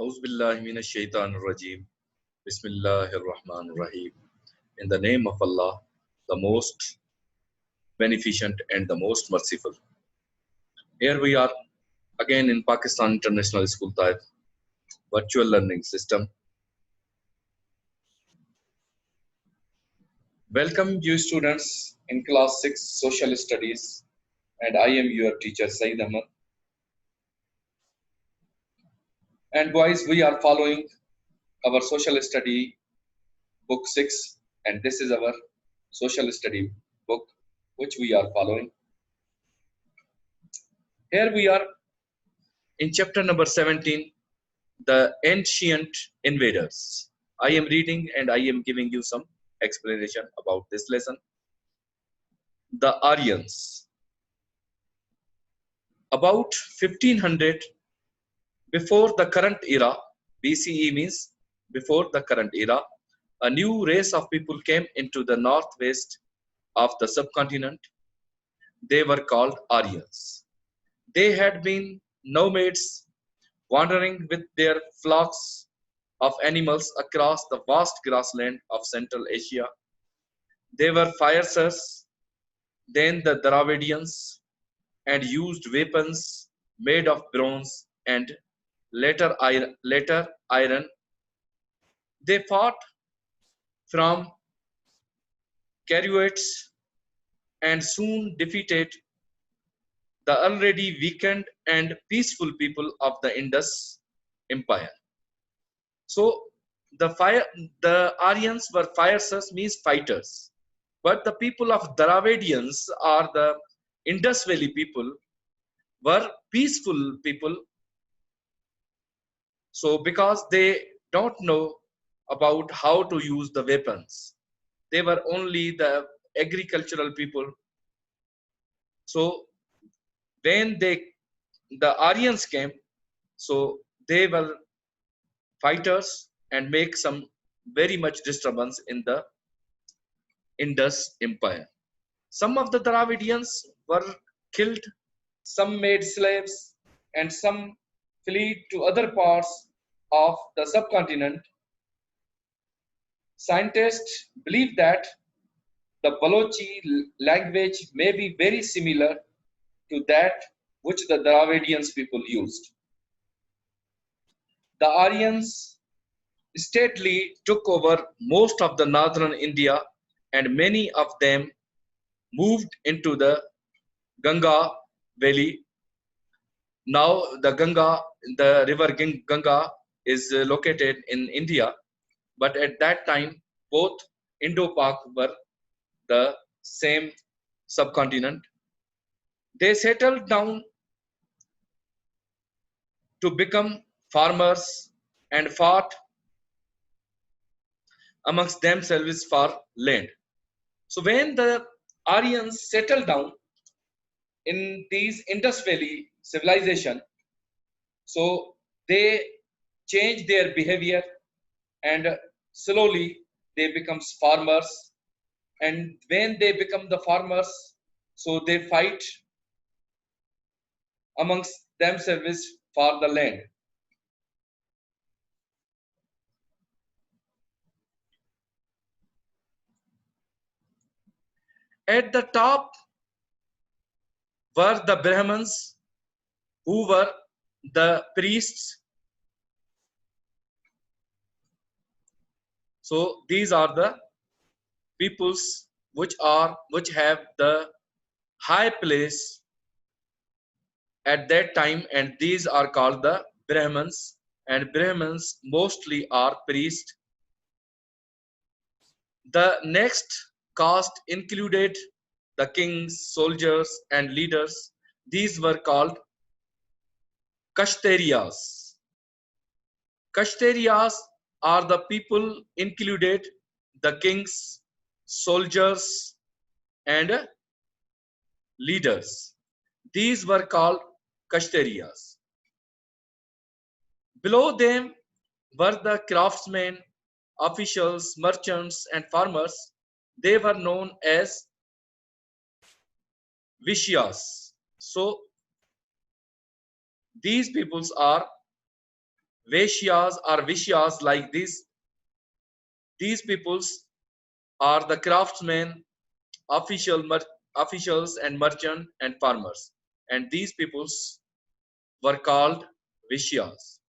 Auzu billahi minash shaitanir rajim. Bismillahir Rahmanir Rahim. In the name of Allah, the most beneficent and the most merciful. Here we are again in Pakistan International School Taif virtual learning system. Welcome you students in class 6 social studies, and I am your teacher Saeed Ahmad. And boys, we are following our social study book 6, and this is our social study book which we are following. Here we are in chapter number 17, the ancient invaders. I am reading and I am giving you some explanation about this lesson. The Aryans. About 1500 before the current era, BCE means before the current era, a new race of people came into the northwest of the subcontinent. They were called Aryans. They had been nomads wandering with their flocks of animals across the vast grassland of Central Asia. They were fiercer than the Dravidians and used weapons made of bronze and later iron. They fought from chariots and soon defeated the already weakened and peaceful people of the Indus Empire. So the Aryans were fiercers means fighters, but the people of Dravidians or the Indus Valley people were peaceful people. So because they don't know about how to use the weapons, they were only the agricultural people. So when the Aryans came, so they were fighters and make some very much disturbance in the Indus Empire. Some of the Dravidians were killed, some made slaves, and some fled to other parts of the subcontinent. Scientists believe that the Balochi language may be very similar to that which the Dravidians people used. The Aryans steadily took over most of the northern India, and many of them moved into the Ganga Valley. Now the river Ganga is located in India, but at that time both Indo-Pak were the same subcontinent. They settled down to become farmers and fought amongst themselves for land. So when the Aryans settled down in these Indus Valley civilization, so they change their behavior and slowly they become farmers. And when they become the farmers, so they fight amongst themselves for the land. At the top were the Brahmins, who were the priests. So these are the peoples which have the high place at that time, and these are called the Brahmins, and Brahmins mostly are priests. The next caste included the kings, soldiers, and leaders. These were called Kashtariyas. Kashtariyas are the people included the kings, soldiers, and leaders. These were called Kashtariyas. Below them were the craftsmen, officials, merchants, and farmers. They were known as Vishyas. So these peoples are Vaishyas or Vishyas like these peoples are the craftsmen, officials and merchant and farmers. And these peoples were called Vishyas.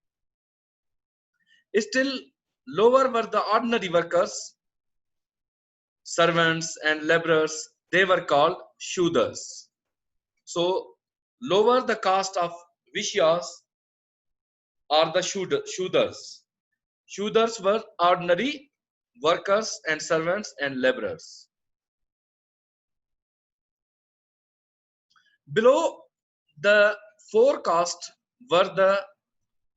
Still lower were the ordinary workers, servants and laborers. They were called Shudras. So lower the caste of Vishyas are the Shudras. Shudras were ordinary workers and servants and laborers. Below the four castes were the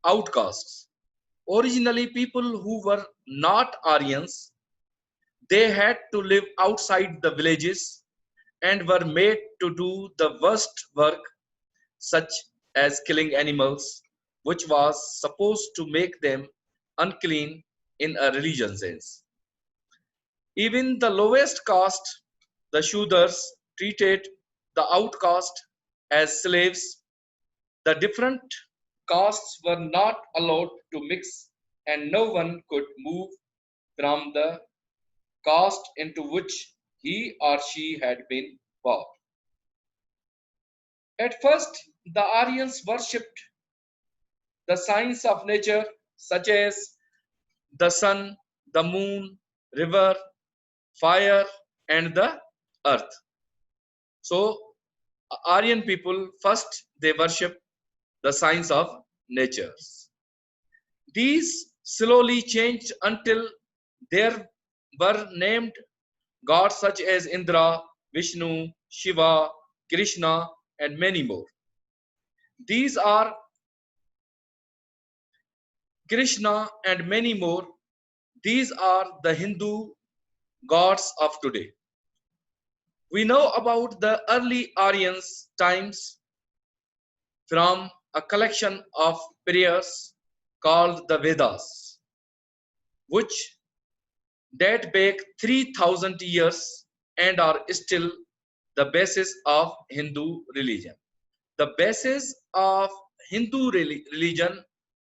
outcasts. Originally, people who were not Aryans, they had to live outside the villages and were made to do the worst work, such as killing animals, which was supposed to make them unclean in a religious sense. Even the lowest caste, the Shudras, treated the outcast as slaves. The different castes were not allowed to mix, and no one could move from the caste into which he or she had been born. At first, the Aryans worshipped the signs of nature, such as the sun, the moon, river, fire, and the earth. So, Aryan people first they worship the signs of natures. These slowly changed until there were named gods such as Indra, Vishnu, Shiva, Krishna, and many more. These are Krishna and many more. These are the Hindu gods of today. We know about the early Aryans times from a collection of prayers called the Vedas, which date back 3000 years and are still the basis of Hindu religion. The basis of Hindu religion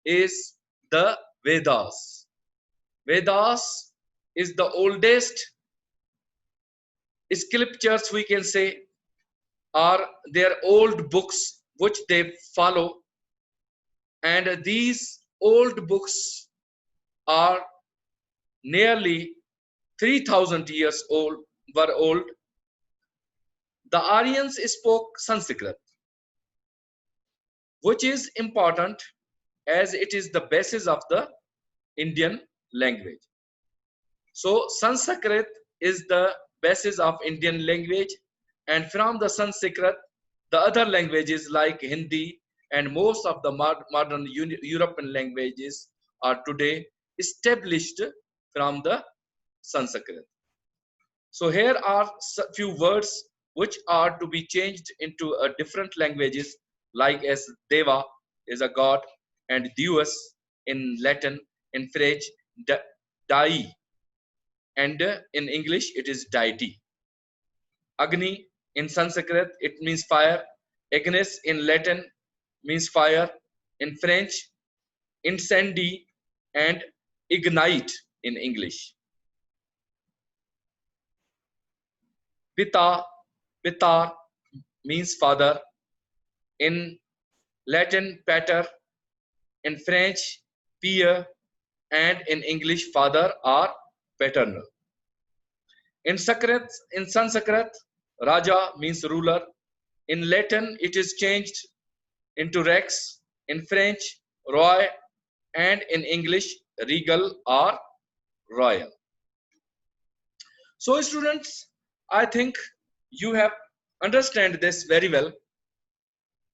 is the Vedas. Vedas is the oldest scriptures, we can say, are their old books which they follow, and these old books are nearly 3000 years old were old. The Aryans spoke Sanskrit, which is important as it is the basis of the Indian language. So Sanskrit is the basis of Indian language, and from the Sanskrit, the other languages like Hindi and most of the modern European languages are today established from the Sanskrit. So here are few words which are to be changed into a different languages, like as Deva is a god, and Deus in Latin, in French, Dai, and in English it is deity. Agni in Sanskrit it means fire. Ignis in Latin means fire. In French, incendie, and ignite in English. Pita, Pitar means father. In Latin, pater. In French, père, and in English, father or paternal. In Sanskrit, Raja means ruler. In Latin, it is changed into Rex. In French, Roy, and in English, regal or royal. So, students, I think you have understand this very well.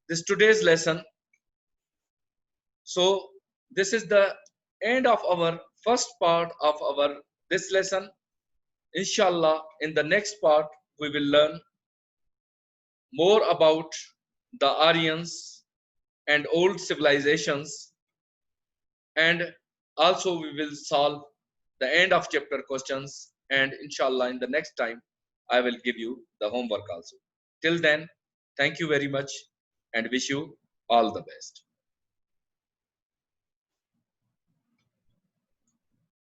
This today's lesson. So, this is the end of our first part of our this lesson. Inshallah, in the next part, we will learn more about the Aryans and old civilizations, and also we will solve the end of chapter questions, and inshallah in the next time I will give you the homework also. Till then, thank you very much and wish you all the best.